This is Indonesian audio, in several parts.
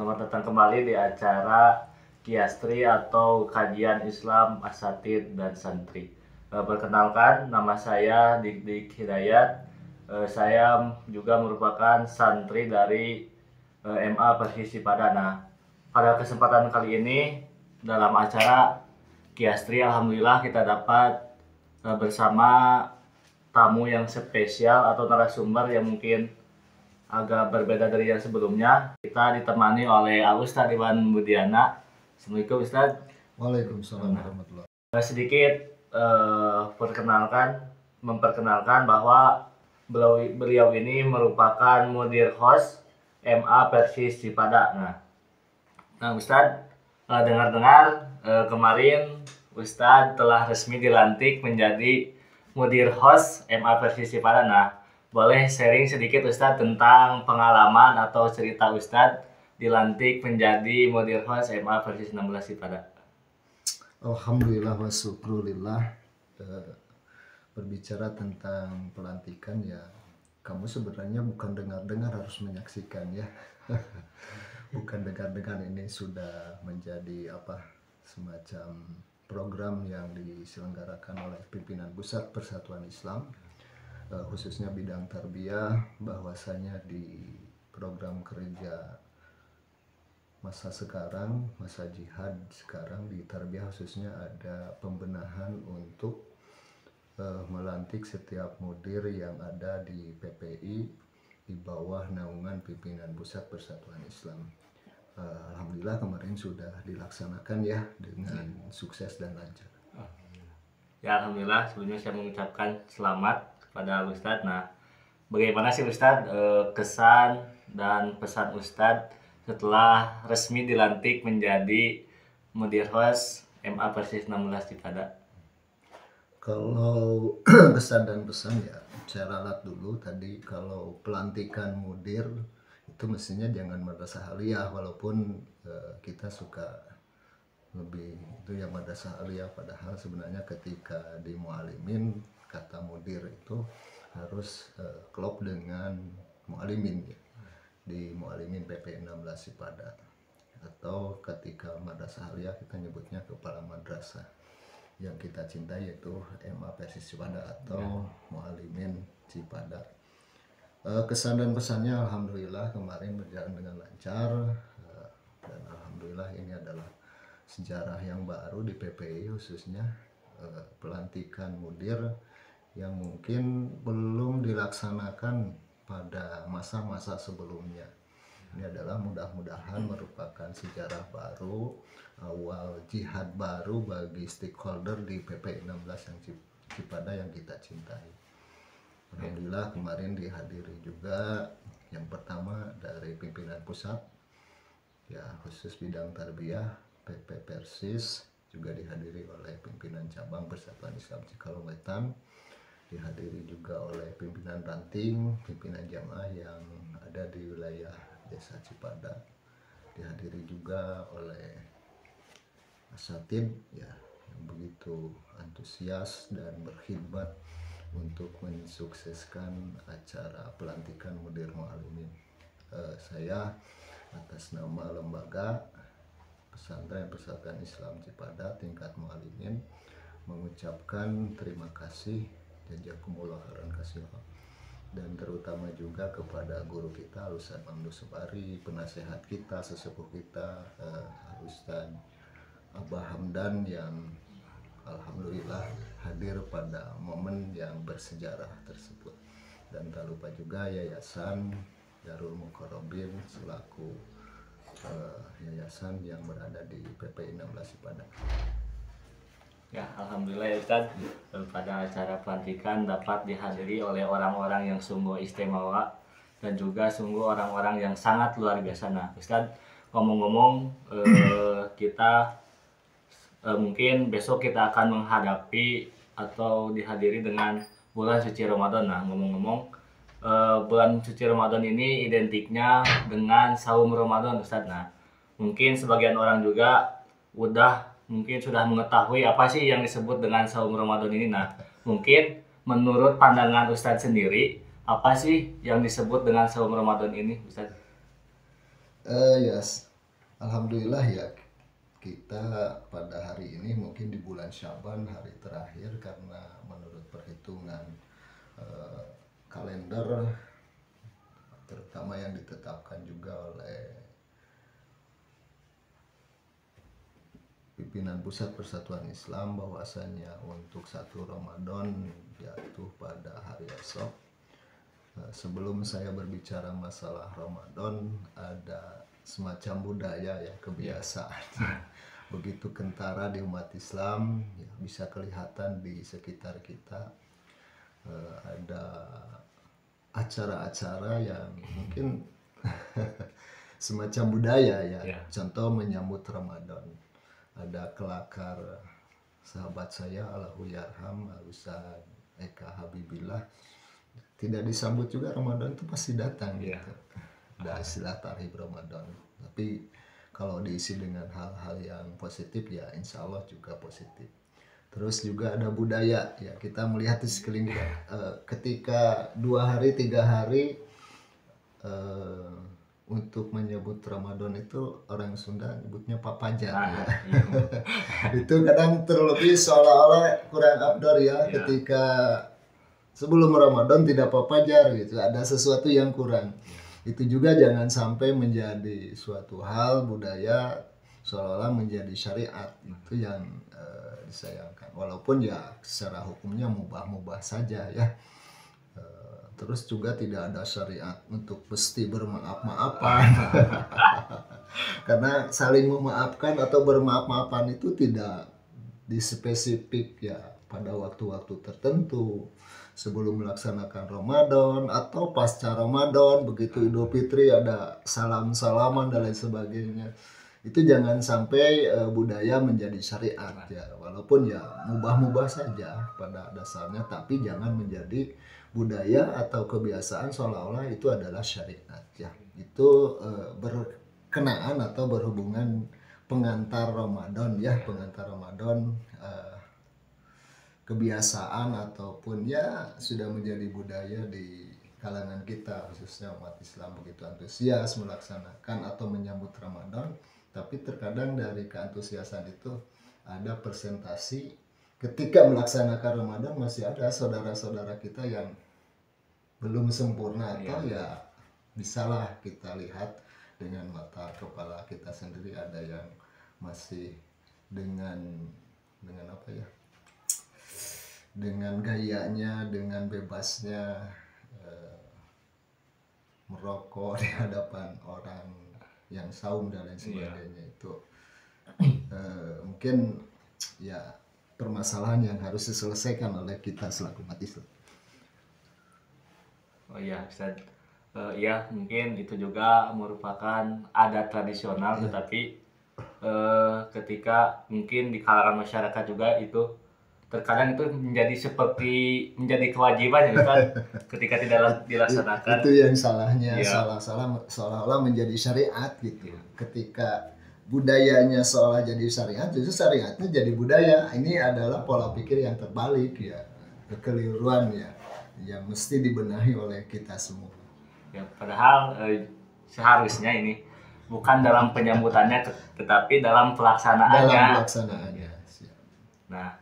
Selamat datang kembali di acara Kiastri atau Kajian Islam Asatid dan Santri. Perkenalkan, nama saya Dik Hidayat. Saya juga merupakan santri dari MA Persis Cipadana. Pada kesempatan kali ini dalam acara Kiastri, alhamdulillah kita dapat bersama tamu yang spesial atau narasumber yang mungkin agak berbeda dari yang sebelumnya. Kita ditemani oleh Ustadz Iwan Budiana. Assalamualaikum Ustadz. Waalaikumsalam warahmatullahi wabarakatuh. Sedikit memperkenalkan bahwa beliau ini merupakan mudir host MA Persis Cipadana. Nah Ustadz, dengar-dengar kemarin Ustadz telah resmi dilantik menjadi mudir host MA Persis Cipadana. Boleh sharing sedikit Ustadz tentang pengalaman atau cerita Ustadz dilantik menjadi mudir host MA Persis 16 Cipadana? Alhamdulillah wa syukrulillah. Berbicara tentang pelantikan ya, kamu sebenarnya bukan dengar-dengar, harus menyaksikan ya. Bukan dengar-dengar, ini sudah menjadi semacam program yang diselenggarakan oleh pimpinan Pusat Persatuan Islam, khususnya bidang tarbiyah, bahwasanya di program kerja masa sekarang, masa jihad sekarang di tarbiyah khususnya ada pembenahan untuk melantik setiap mudir yang ada di PPI di bawah naungan pimpinan Pusat Persatuan Islam. Alhamdulillah kemarin sudah dilaksanakan ya dengan sukses dan lancar. Ya alhamdulillah, sebelumnya saya mengucapkan selamat kepada Ustadz. Nah, bagaimana sih Ustadz kesan dan pesan Ustadz setelah resmi dilantik menjadi mudir host MA Persis 16 Cipadana? Kalau kesan dan pesan ya, saya ralat dulu tadi. Kalau pelantikan mudir itu mestinya jangan madrasah aliyah, walaupun kita suka lebih itu yang madrasah aliyah, padahal sebenarnya ketika di mualimin kata mudir itu harus klop dengan mualimin ya. Di mualimin PP 16 Cipadana, atau ketika madrasah aliyah kita nyebutnya kepala madrasah yang kita cintai, yaitu MA Persis Cipadana atau mualimin Cipadana. Kesan dan pesannya alhamdulillah kemarin berjalan dengan lancar, dan alhamdulillah ini adalah sejarah yang baru di PPI, khususnya pelantikan mudir yang mungkin belum dilaksanakan pada masa-masa sebelumnya. Ini adalah mudah-mudahan merupakan sejarah baru, awal jihad baru bagi stakeholder di PP 16 yang Cipadana yang kita cintai. Alhamdulillah kemarin dihadiri juga yang pertama dari pimpinan pusat ya, khusus bidang tarbiyah PP Persis, juga dihadiri oleh pimpinan cabang Persatuan Islam Cikalongwetan, dihadiri juga oleh pimpinan ranting, pimpinan jamaah yang ada di wilayah Desa Cipadana, dihadiri juga oleh asatid ya, yang begitu antusias dan berkhidmat untuk mensukseskan acara pelantikan mudir mualimin. Saya atas nama lembaga pesantren Persatuan Islam Cipadana tingkat mualimin mengucapkan terima kasih, jazakumullah khairan katsiran, dan terutama juga kepada guru kita Ustadz Mamdu Sobari, penasehat kita, sesepuh kita Ustadz Abah Hamdan yang alhamdulillah hadir pada momen yang bersejarah tersebut. Dan tak lupa juga Yayasan Darul Muqarrabin selaku yayasan yang berada di PPI 16 Cipadana. Ya, alhamdulillah ya Ustadz, pada acara pelantikan dapat dihadiri oleh orang-orang yang sungguh istimewa dan juga sungguh orang-orang yang sangat luar biasa. Nah Ustadz, ngomong-ngomong, kita mungkin besok kita akan menghadapi atau dihadiri dengan bulan suci Ramadan. Nah ngomong-ngomong, bulan suci Ramadan ini identiknya dengan saum Ramadan Ustadz. Nah mungkin sebagian orang juga mungkin sudah mengetahui apa sih yang disebut dengan saum Ramadan ini. Nah, mungkin menurut pandangan Ustadz sendiri, apa sih yang disebut dengan saum Ramadan ini, Ustadz? Ya, Alhamdulillah ya, kita pada hari ini mungkin di bulan Syaban hari terakhir, karena menurut perhitungan eh, kalender terutama yang ditetapkan juga oleh pimpinan Pusat Persatuan Islam, bahwasanya untuk 1 Ramadan jatuh pada hari esok. Sebelum saya berbicara masalah Ramadan, ada semacam budaya ya, kebiasaan begitu kentara di umat Islam ya, bisa kelihatan di sekitar kita. Ada acara-acara yang mungkin semacam budaya ya. Contoh menyambut Ramadan, ada kelakar sahabat saya Allahu yarham Ustaz Eka Habibillah, tidak disambut juga Ramadan itu pasti datang gitu. Ada istilah tarhib Ramadan, tapi kalau diisi dengan hal-hal yang positif ya insya Allah juga positif. Terus juga ada budaya ya, kita melihat di sekeliling kita, ketika 2 hari 3 hari untuk menyebut Ramadan itu orang Sunda nyebutnya papajar ya. Itu kadang terlebih seolah-olah kurang abdor ya, ketika sebelum Ramadan tidak papajar gitu, ada sesuatu yang kurang. Itu juga jangan sampai menjadi suatu hal budaya seolah-olah menjadi syariat, itu yang disayangkan. Walaupun ya secara hukumnya mubah-mubah saja ya. Terus juga tidak ada syariat untuk mesti bermaaf-maafan. Karena saling memaafkan atau bermaaf-maafan itu tidak dispesifik ya pada waktu-waktu tertentu, sebelum melaksanakan Ramadan atau pasca Ramadan, begitu Idul Fitri ada salam-salaman dan lain sebagainya. Itu jangan sampai budaya menjadi syariat ya, walaupun ya mubah-mubah saja pada dasarnya, tapi jangan menjadi budaya atau kebiasaan seolah-olah itu adalah syariat ya. Itu berkenaan atau berhubungan pengantar Ramadan ya, pengantar Ramadan, kebiasaan ataupun ya sudah menjadi budaya di kalangan kita, khususnya umat Islam, begitu antusias melaksanakan atau menyambut Ramadan. Tapi terkadang dari keantusiasan itu ada persentasi ketika melaksanakan Ramadan masih ada saudara-saudara kita yang belum sempurna, atau ya bisalah kita lihat dengan mata kepala kita sendiri, ada yang masih dengan apa ya, dengan gayanya, dengan bebasnya merokok di hadapan orang yang saum dan lain sebagainya. Itu mungkin ya permasalahan yang harus diselesaikan oleh kita selaku umat Islam. Oh iya, Ustaz. Ya mungkin itu juga merupakan adat tradisional, tetapi ketika mungkin di kalangan masyarakat juga itu terkadang itu menjadi kewajiban ya Ustaz, ketika tidak dilaksanakan. Itu yang salahnya, salah seolah-olah menjadi syariat gitu. Ketika budayanya seolah jadi syariat, justru syariatnya jadi budaya. Ini adalah pola pikir yang terbalik ya, kekeliruan ya, yang mesti dibenahi oleh kita semua. Ya, padahal seharusnya ini bukan dalam penyambutannya, tetapi dalam pelaksanaannya. Nah,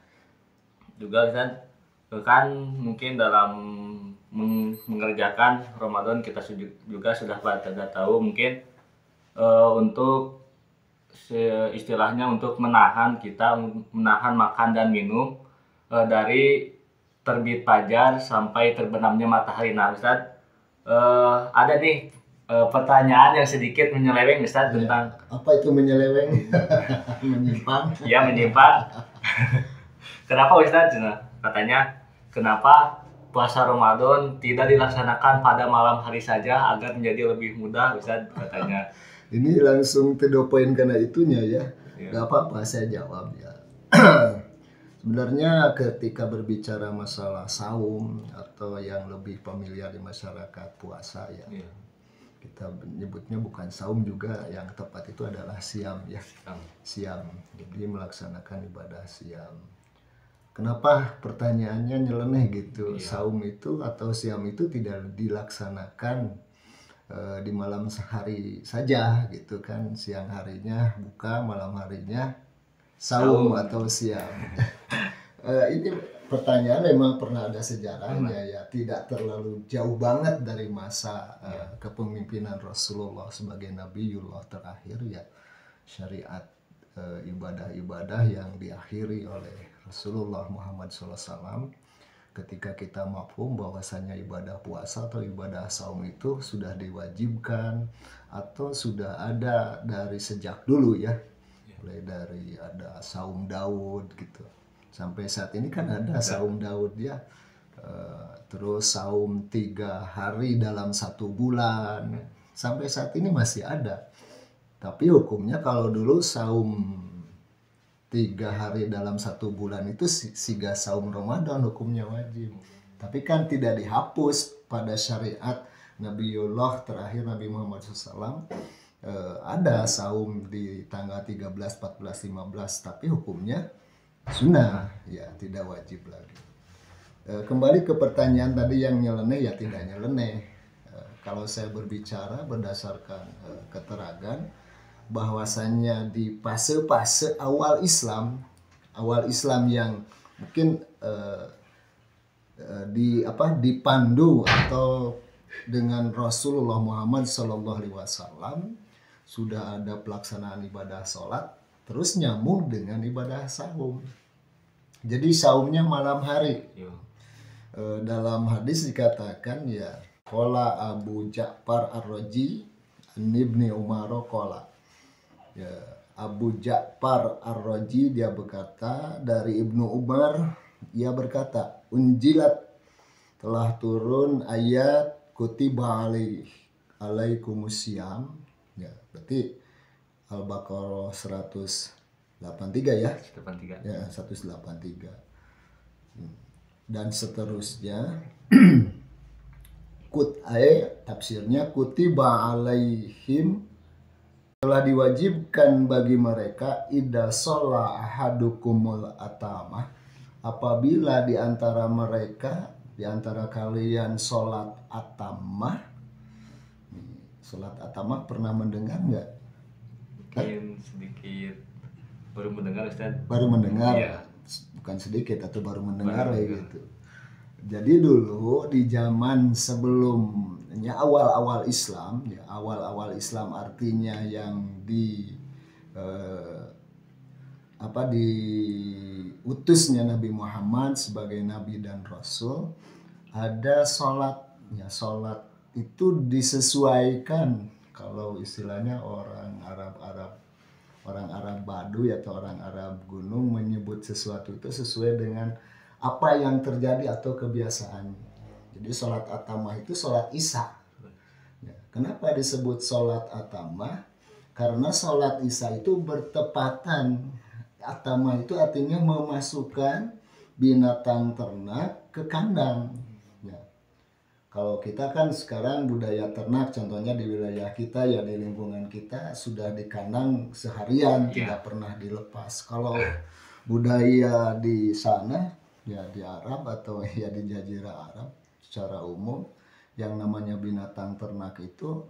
juga kan mungkin dalam mengerjakan Ramadan kita juga sudah pada tahu mungkin untuk istilahnya untuk menahan makan dan minum dari terbit fajar sampai terbenamnya matahari. Nah Ustaz, ada nih pertanyaan yang sedikit menyeleweng Ustaz tentang apa itu menyeleweng? Menyimpang. Ya, menyimpang. Kenapa Ustaz? Katanya kenapa puasa Ramadan tidak dilaksanakan pada malam hari saja agar menjadi lebih mudah Ustaz, katanya. Ini langsung to the point karena itunya ya. Gak apa-apa saya jawab ya. Sebenarnya ketika berbicara masalah saum atau yang lebih familiar di masyarakat puasa ya, kita menyebutnya bukan saum juga, yang tepat itu adalah siam ya. Siam. Jadi melaksanakan ibadah siam. Kenapa pertanyaannya nyeleneh gitu? Saum itu atau siam itu tidak dilaksanakan di malam hari saja gitu kan, siang harinya buka, malam harinya saum atau siam. Ini pertanyaan memang pernah ada sejarahnya ya, tidak terlalu jauh banget dari masa kepemimpinan Rasulullah sebagai Nabiullah terakhir ya. Syariat ibadah-ibadah yang diakhiri oleh Rasulullah Muhammad SAW ketika kita mafhum bahwasanya ibadah puasa atau ibadah saum itu sudah diwajibkan atau sudah ada dari sejak dulu ya, mulai dari ada saum Daud gitu sampai saat ini kan ada saum Daud ya. Terus saum 3 hari dalam 1 bulan sampai saat ini masih ada. Tapi hukumnya kalau dulu saum 3 hari dalam 1 bulan itu siga saum Ramadan hukumnya wajib. Tapi kan tidak dihapus pada syariat Nabiullah terakhir Nabi Muhammad SAW. Ada saum di tanggal 13, 14, 15 tapi hukumnya sunnah ya, tidak wajib lagi. Kembali ke pertanyaan tadi yang nyeleneh ya tidak nyeleneh. Kalau saya berbicara berdasarkan keterangan bahwasanya di fase-fase awal Islam yang mungkin dipandu atau dengan Rasulullah Muhammad SAW sudah ada pelaksanaan ibadah sholat, terus nyambung dengan ibadah saum. Jadi saumnya malam hari. Dalam hadis dikatakan ya, qala Abu Ja'far Ar-Razi an Ibni Umar qala. Ya, Abu Ja'far Ar-Razi dia berkata dari Ibnu Umar, ia berkata, unjilat telah turun ayat kutiba alaikumusiyam. Ya, berarti Al-Baqarah 183 ya. 183. Ya, 183. Dan seterusnya. Tafsirnya kutiba alaihim, telah diwajibkan bagi mereka idza shalla ahadukumul atamah, apabila di antara mereka, di antara kalian sholat atamah. Sholat atamah pernah mendengar nggak? Mungkin sedikit baru mendengar Ustaz. Baru mendengar ya. Bukan sedikit atau baru mendengar ya gitu. Jadi dulu di zaman sebelumnya awal-awal Islam ya, awal-awal Islam artinya yang diutusnya Nabi Muhammad sebagai nabi dan rasul, ada sholat ya. Sholat itu disesuaikan, kalau istilahnya orang Arab Baduy atau orang Arab gunung menyebut sesuatu itu sesuai dengan apa yang terjadi atau kebiasaan. Jadi sholat atamah itu sholat isya. Ya, kenapa disebut sholat atamah? Karena sholat isya itu bertepatan. Atamah itu artinya memasukkan binatang ternak ke kandang. Ya. Kalau kita kan sekarang budaya ternak, contohnya di wilayah kita ya, di lingkungan kita sudah di kandang seharian, tidak pernah dilepas. Kalau budaya di sana ya, di Arab atau ya di Jazirah Arab secara umum, yang namanya binatang ternak itu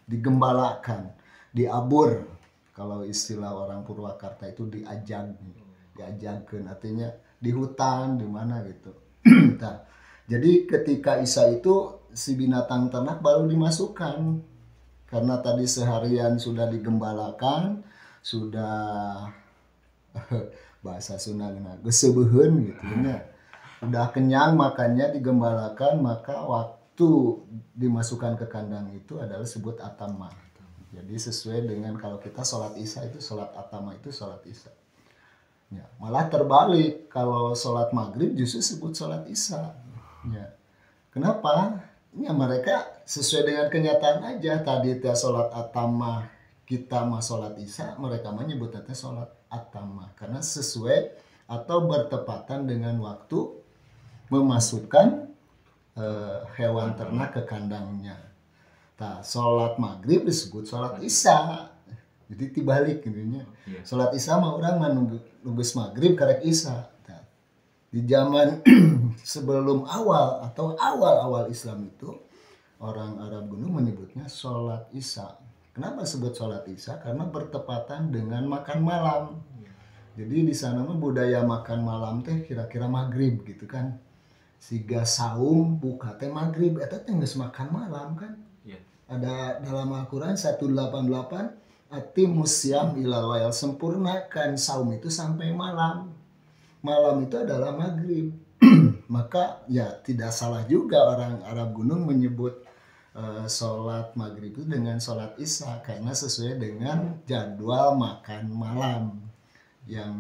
digembalakan, diabur. Kalau istilah orang Purwakarta itu diajagkeun, artinya di hutan di mana gitu. Nah, jadi ketika isya itu si binatang ternak baru dimasukkan, karena tadi seharian sudah digembalakan, sudah bahasa Sundana geseubeheun gitu ya. Udah kenyang makannya, digembalakan, maka waktu dimasukkan ke kandang itu adalah sebut atamah. Jadi sesuai dengan kalau kita sholat isya itu sholat atamah itu sholat isya. Ya, malah terbalik, kalau sholat maghrib justru sebut sholat isya. Ya. Kenapa? Ya mereka sesuai dengan kenyataan aja. Tadi teh sholat atamah, kita mah sholat isya, mereka menyebutnya sholat atamah karena sesuai atau bertepatan dengan waktu memasukkan hewan ternak ke kandangnya. Nah, sholat maghrib disebut sholat isya. Jadi dibalik intinya. Sholat isya mah orang menunggu maghrib karek isya. Nah, di zaman sebelum awal atau awal-awal Islam itu orang Arab Gunung menyebutnya sholat Isya. Kenapa sebut sholat Isya? Karena bertepatan dengan makan malam. Jadi di sana mah budaya makan malam teh kira-kira maghrib gitu kan. Siga saum buka teh maghrib, eta teh geus makan malam kan. Iya. Ada dalam Al-Quran 188, atimus syam ilal lail, sempurnakan saum itu sampai malam. Malam itu adalah maghrib. Maka ya tidak salah juga orang Arab Gunung menyebut sholat maghrib itu dengan sholat isya, karena sesuai dengan jadwal makan malam. Yang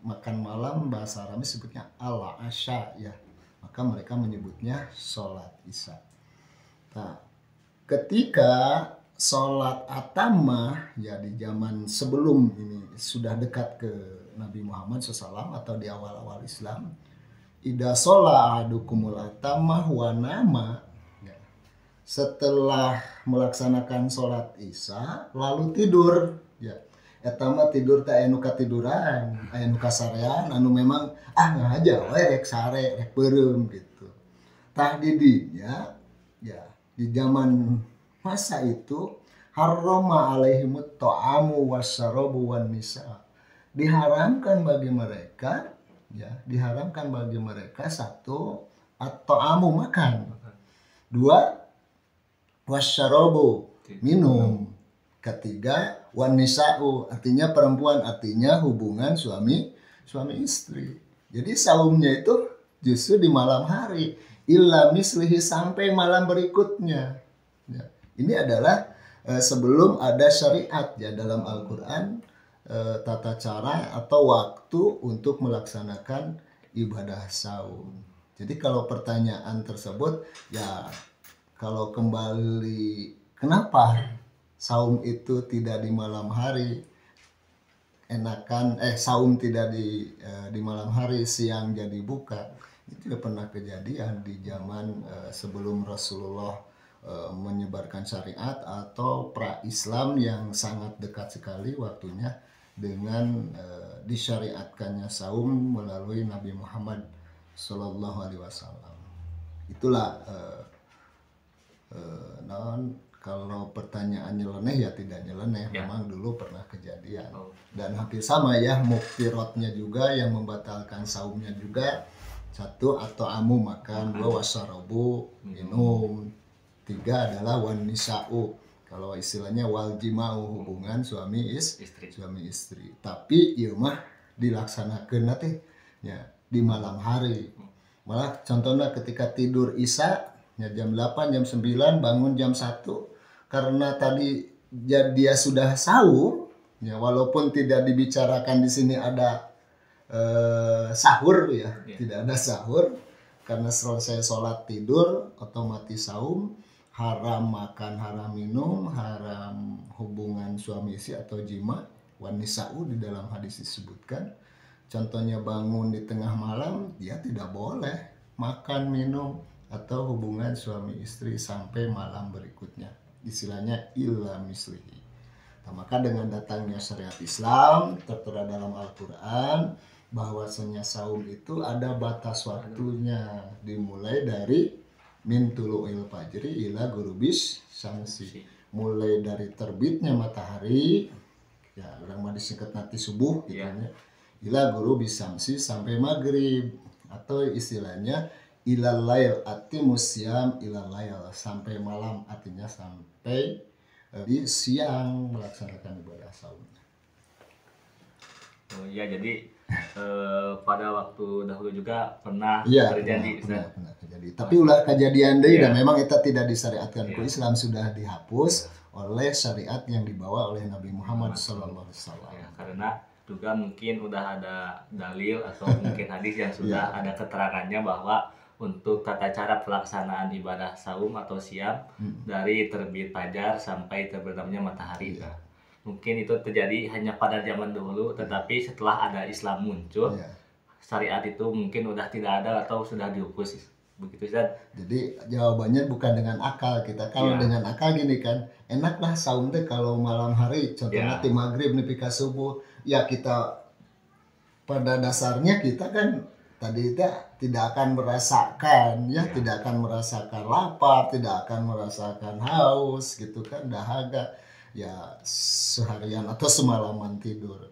makan malam bahasa Arabnya sebutnya al-asya ya, maka mereka menyebutnya sholat isya. Nah, ketika sholat atamah ya di zaman sebelum ini sudah dekat ke Nabi Muhammad SAW atau di awal-awal Islam, ida sholat ahadukumul atamah wa nama ya, setelah melaksanakan sholat isya lalu tidur ya, etama tidur tak anu katiduran anu kasarean anu memang ngaja we rek sare rek beureum gitu. Tah didinya ya di zaman masa itu harrama alaihimut ta'amu wasyarabu wan nisa, diharamkan bagi mereka ya, diharamkan bagi mereka satu at-ta'amu makan, dua wasyarabu minum, ketiga wan nisa'u artinya perempuan, artinya hubungan suami istri. Jadi saumnya itu justru di malam hari, illa mislihi sampai malam berikutnya. Ya, ini adalah sebelum ada syariat ya dalam Al-Quran, tata cara atau waktu untuk melaksanakan ibadah saum. Jadi kalau pertanyaan tersebut ya, kalau kembali kenapa saum itu tidak di malam hari, enakan saum tidak di malam hari, siang jadi buka. Itu sudah pernah kejadian di zaman sebelum Rasulullah menyebarkan syariat atau pra-Islam yang sangat dekat sekali waktunya dengan disyariatkannya saum melalui Nabi Muhammad Sallallahu Alaihi Wasallam. Itulah kalau pertanyaan nyeleneh ya tidak nyeleneh ya. Memang dulu pernah kejadian dan hampir sama ya, muftirotnya juga yang membatalkan saumnya juga, satu atau amu makan, dua wasarobu minum, tiga adalah wan nisa'u, kalau istilahnya wal jima'u, hubungan suami istri. Tapi ieu mah dilaksanakeun teh ya di malam hari. Malah contohnya ketika tidur isya ya jam 8, jam 9, bangun jam 1, karena tadi dia sudah saum ya, walaupun tidak dibicarakan di sini ada sahur ya, tidak ada sahur, karena selesai sholat tidur otomatis saum, haram makan, haram minum, haram hubungan suami istri atau jima, wan nisa'u di dalam hadis disebutkan. Contohnya bangun di tengah malam, dia tidak boleh makan, minum atau hubungan suami istri sampai malam berikutnya, istilahnya illa mislihi. Nah, maka dengan datangnya syariat Islam tertera dalam Al-Quran bahwasanya saum itu ada batas waktunya, dimulai dari min tulu'il fajri ila gurubis syamsi, mulai dari terbitnya matahari ya, orang mah disingkat nanti subuh gitu ya, ila gurubis syamsi sampai maghrib, atau istilahnya ilal lail atimus syam ilal lail, sampai malam, artinya sampai di siang melaksanakan ibadah saum. Oh iya, jadi pada waktu dahulu juga pernah terjadi. Pernah terjadi. Tapi ulah kejadian deui dan memang itu tidak disyariatkan ku Islam, sudah dihapus oleh syariat yang dibawa oleh Nabi Muhammad sallallahu alaihi wasallam. Ya, karena juga mungkin udah ada dalil atau mungkin hadis yang sudah ada keterangannya bahwa untuk tata cara pelaksanaan ibadah saum atau siam dari terbit fajar sampai terbenamnya matahari. Mungkin itu terjadi hanya pada zaman dulu, tetapi setelah ada Islam muncul, syariat itu mungkin udah tidak ada atau sudah dihapus. Begitu Ustaz. Jadi jawabannya bukan dengan akal kita. Kalau dengan akal gini kan, enaklah saum teh kalau malam hari, contohnya ti maghrib nepi ka subuh, ya kita pada dasarnya kita kan tadi itu tidak akan merasakan ya, tidak akan merasakan lapar, tidak akan merasakan haus gitu kan, dahaga ya seharian atau semalaman tidur.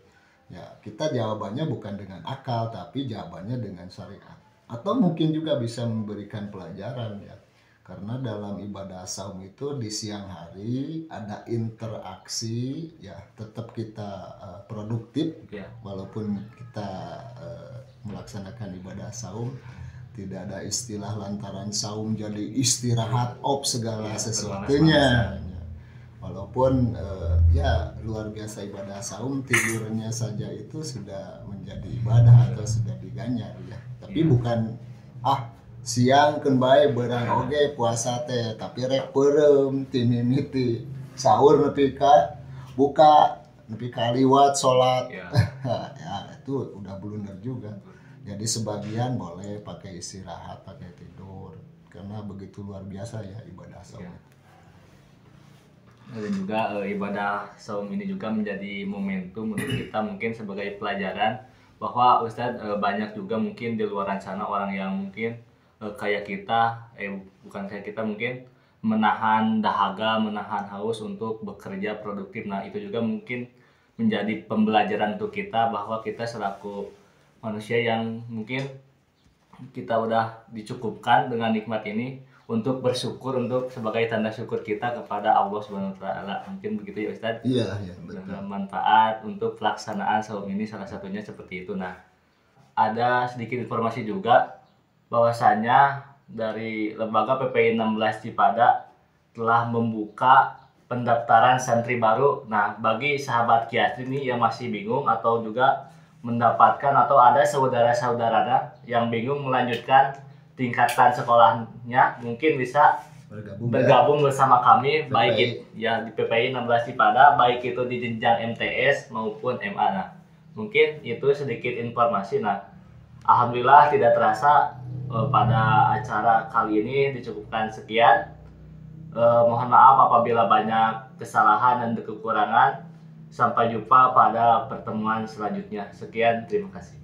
Ya, kita jawabannya bukan dengan akal tapi jawabannya dengan syariat. Atau mungkin juga bisa memberikan pelajaran ya. Karena dalam ibadah saum itu di siang hari ada interaksi ya, tetap kita produktif Ya. walaupun kita melaksanakan ibadah saum. Tidak ada istilah lantaran saum jadi istirahat segala sesuatunya. Walaupun ya luar biasa ibadah saum, tidurnya saja itu sudah menjadi ibadah atau sudah diganyar ya. Tapi bukan siang kan bae berang oge puasa teh, tapi rek peureum ti mimiti sahur nepi ka buka nepi ka liwat salat. Ya itu udah blunder juga. Jadi sebagian boleh pakai istirahat, pakai tidur, karena begitu luar biasa ya ibadah saum. Ya. Dan juga ibadah saum ini juga menjadi momentum untuk kita mungkin sebagai pelajaran bahwa Ustadz banyak juga mungkin di luar sana orang yang mungkin kayak kita, bukan kayak kita mungkin menahan dahaga, menahan haus untuk bekerja produktif. Nah itu juga mungkin menjadi pembelajaran untuk kita bahwa kita selaku manusia yang mungkin kita udah dicukupkan dengan nikmat ini untuk bersyukur, untuk sebagai tanda syukur kita kepada Allah Subhanahu wa taala. Mungkin begitu ya Ustadz. Iya, betul. Dengan manfaat untuk pelaksanaan saum ini salah satunya seperti itu. Nah, ada sedikit informasi juga bahwasanya dari lembaga PPI 16 Cipada telah membuka pendaftaran santri baru. Nah, bagi sahabat Kiastri ini yang masih bingung atau juga mendapatkan atau ada saudara-saudaranya yang bingung melanjutkan tingkatan sekolahnya, mungkin bisa bergabung bersama kami PPI. Baik ya di PPI 16 Cipada, baik itu di jenjang MTS maupun MA. Nah, mungkin itu sedikit informasi. Nah, alhamdulillah tidak terasa pada acara kali ini dicukupkan sekian. Mohon maaf apabila banyak kesalahan dan kekurangan. Sampai jumpa pada pertemuan selanjutnya. Sekian, terima kasih.